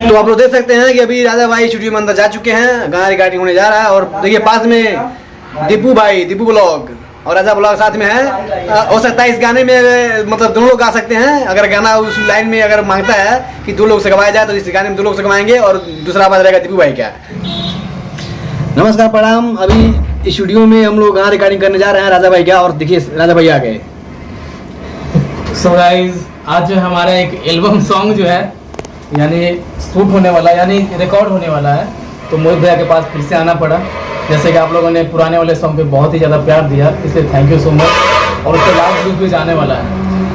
तो आप लोग देख सकते हैं कि अभी राजा भाई स्टूडियो में अंदर जा चुके हैं, गाना रिकॉर्डिंग होने जा रहा है। और देखिए पास में दीपू भाई, दीपू ब्लॉग और राजा ब्लॉग साथ में है। हो सकता है इस गाने में मतलब दोनों लोग गा सकते हैं। अगर गाना उस लाइन में अगर मांगता है कि दो लोग से गवाया जाए तो इस गाने में दो लोग से गवाएंगे और दूसरा आवाज रहेगा दीपू भाई का। नमस्कार प्रणाम। अभी स्टूडियो में हम लोग गाना रिकॉर्डिंग करने जा रहे हैं राजा भाई का। और देखिए राजा भाई आ गए। सो गाइस, आज जो हमारा एक एल्बम सॉन्ग जो है यानी शूट होने वाला है, यानी रिकॉर्ड होने वाला है, तो मोहित भैया के पास फिर से आना पड़ा। जैसे कि आप लोगों ने पुराने वाले सॉन्ग पे बहुत ही ज़्यादा प्यार दिया, इसलिए थैंक यू सो मच। और उसके लास्ट व्यूज भी जाने वाला है।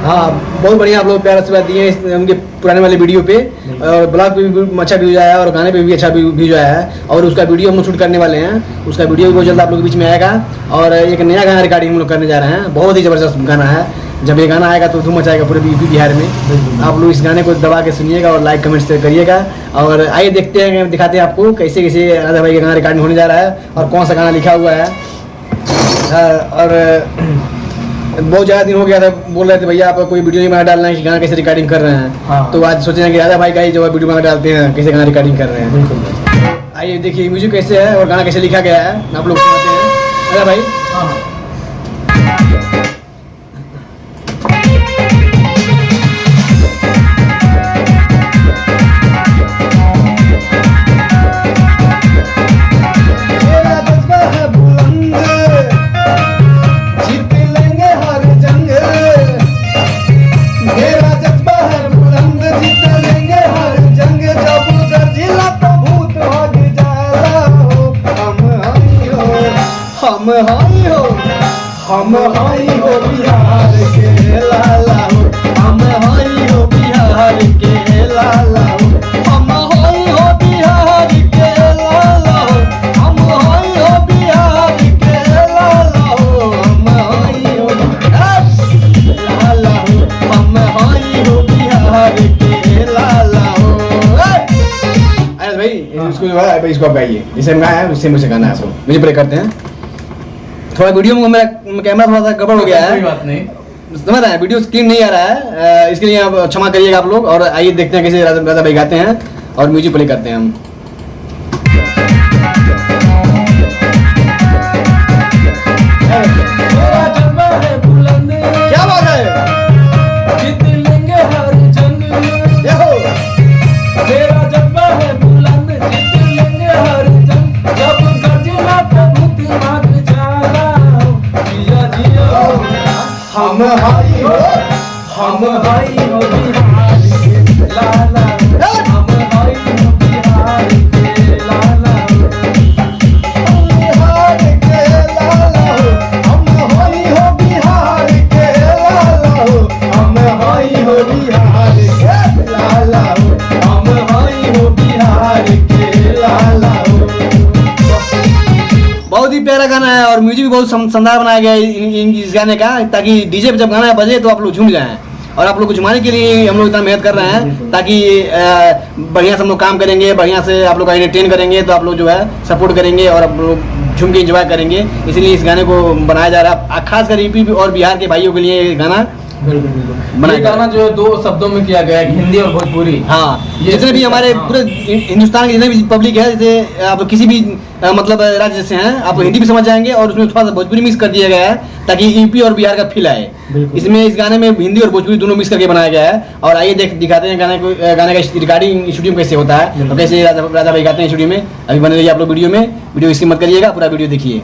हाँ, बहुत बढ़िया आप लोग प्यार आशीर्वाद दिए उनके पुराने वाले वीडियो पे। और ब्लॉग पे भी अच्छा व्यूज आया और गाने पे भी अच्छा व्यूज आया है। और उसका वीडियो हम लोग शूट करने वाले हैं, उसका वीडियो भी बहुत जल्द आप लोग के बीच में आएगा। और एक नया गाना रिकॉर्डिंग हम लोग करने जा रहे हैं, बहुत ही ज़बरदस्त गाना है। जब ये गाना आएगा तो धूम मचाएगा पूरे यूपी बिहार में। आप लोग इस गाने को दबा के सुनिएगा और लाइक कमेंट शेयर करिएगा। और आइए देखते हैं, दिखाते हैं आपको कैसे कैसे राजा भाई का गाना रिकॉर्डिंग होने जा रहा है और कौन सा गाना लिखा हुआ है। और बहुत ज़्यादा दिन हो गया था, बोल रहे थे भैया आप कोई वीडियो नहीं बना डालना है कि गाना कैसे रिकॉर्डिंग कर रहे हैं। हाँ। तो आज सोचे हैं कि राजा भाई का ही जो है वीडियो बना डालते हैं कैसे गाना रिकॉर्डिंग कर रहे हैं। बिल्कुल। आइए देखिए म्यूजिक कैसे है और गाना कैसे लिखा गया है, आप लोग सुनाते हैं। राजा भाई हाँ। हम हाई हो बिहार के लाला हो, हम हाई हो बिहार के लाला हो, हम हाई हो बिहार के लाला हो, हम हाई हो बिहार के लाला हो, हम हाई हो लाला हो, हम हाई हो बिहार के लाला हो। अरे भाई इसको जो है इसको आप गाइए, जिसे हम गाया है उससे मुझे गाना है। सो मुझे प्ले करते हैं। थोड़ा वीडियो में मेरा कैमरा थोड़ा सा गड़बड़ हो गया है, कोई बात नहीं, समझ रहे हैं, वीडियो स्क्रीन नहीं आ रहा है, इसके लिए आप क्षमा करिएगा आप लोग। और आइए देखते हैं कैसे राजा भाई गाते हैं और म्यूजिक प्ले करते हैं हम। क्या बात है, जीत लेंगे हर जंग, देखो तेरा जज्बा है बुलंद, जीत लेंगे हर जंग, जब गर्जना प्रभु दिमाग जाला, जिया जिया हम हाई हो, हम हाई हो बिहार के लाला, हम हाई हो बिहार के लाला, बिहार के लाला हो, हम हाई हो बिहार के लाला हो, हम हाई हो बिहार के लाला हो, हम हाई हो बिहार के लाला। बहुत ही प्यारा गाना है और म्यूजिक भी बहुत शानदार बनाया गया है इस गाने का, ताकि डीजे पे जब गाना बजे तो आप लोग झूम जाएं। और आप लोग को झुमाने के लिए हम लोग इतना मेहनत कर रहे हैं ताकि बढ़िया से हम लोग काम करेंगे, बढ़िया से आप लोग का एंटरटेन करेंगे, तो आप लोग जो है सपोर्ट करेंगे और आप लोग झूम के एंजॉय करेंगे। इसलिए इस गाने को बनाया जा रहा है खासकर यूपी और बिहार के भाइयों के लिए ये गाना ये गाना जो है दो शब्दों में किया गया है, हिंदी और भोजपुरी। हाँ, ये जितने भी हमारे हाँ। पूरे हिंदुस्तान के जितने भी पब्लिक है, जैसे आप किसी भी मतलब राज्य से हैं, आप हिंदी भी समझ जाएंगे और उसमें थोड़ा सा भोजपुरी मिक्स कर दिया गया है ताकि यूपी और बिहार का फील आए। इसमें इस गाने में हिंदी और भोजपुरी दोनों मिक्स करके बनाया गया है। और आइए दिखाते हैं गाने का रिकॉर्डिंग स्टूडियो में कैसे होता है और कैसे राजा भाई गाते हैं स्टूडियो में। अभी बने रहिए आप लोग वीडियो इसकी मत करिएगा, पूरा वीडियो देखिए।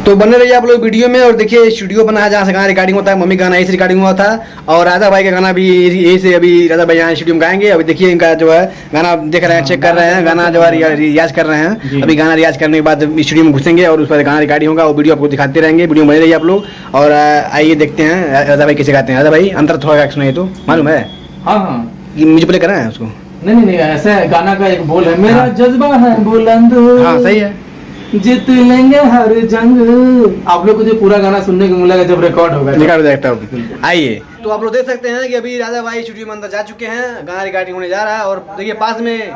तो बने रहिए आप लोग वीडियो में और देखिए स्टूडियो बना है जहाँ से गाना रिकॉर्डिंग होता है। मम्मी गाना यही से रिकॉर्डिंग हुआ था और राजा भाई का गाना भी यही से अभी राजा भाई यहाँ स्टूडियो में गाएंगे। अभी देखिए इनका जो है गाना देख रहे हैं, चेक कर रहे हैं, गाना जो है रियाज कर रहे हैं। अभी गाना रियाज करने के बाद स्टूडियो में घुसेंगे और उस पर गाना रिकॉर्डिंग होगा, वो वीडियो आपको दिखाते रहेंगे। वीडियो में बने रहिए आप लोग और आइए देखते हैं राजा भाई कैसे गाते हैं। राजा भाई अंतर थोड़ा सुनाइए तो मालूम है। हाँ हाँ, ये मुझे प्ले करना है उसको। नहीं, ऐसा गाना का एक बोल है, मेरा जज्बा है बुलंद, हाँ सही है, जीत लेंगे हर जंग। आप लोग को जो पूरा गाना सुनने को मिलेगा जब रिकॉर्ड होगा। आइए तो आप लोग देख सकते हैं कि अभी राजा भाई स्टूडियो में अंदर जा चुके हैं, गाना रिकॉर्डिंग होने जा रहा है। और देखिए पास में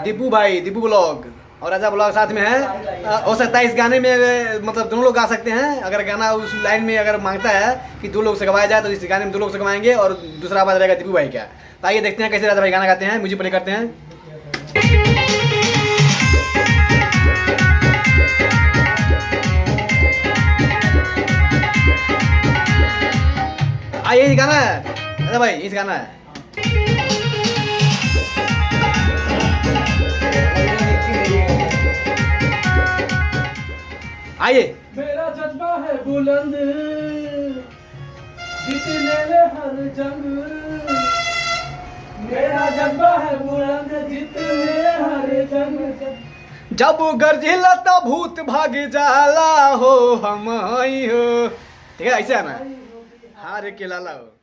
दीपू भाई, दीपू ब्लॉग और राजा ब्लॉग साथ में है। हो सकता है इस गाने में मतलब दोनों लोग गा सकते हैं, अगर गाना उस लाइन में अगर मांगता है कि 2 लोग से गवाया जाए तो इस गाने में 2 लोग से गवाएंगे और दूसरा आवाज रहेगा दीपू भाई का। तो आइए देखते हैं कैसे राजा भाई गाना गाते हैं, म्यूजिक प्ले करते हैं। आइए इस गाना है राजा भाई, इस गाना है। आइए। मेरा जज्बा है बुलंद, जीतने ले हर जंग। मेरा जज्बा है बुलंद, जीतने हर जंग। जब गरजिला तो भूत भाग जाला हो हम आई हो। ठीक है, ऐसे आना है। हार के लाला हो।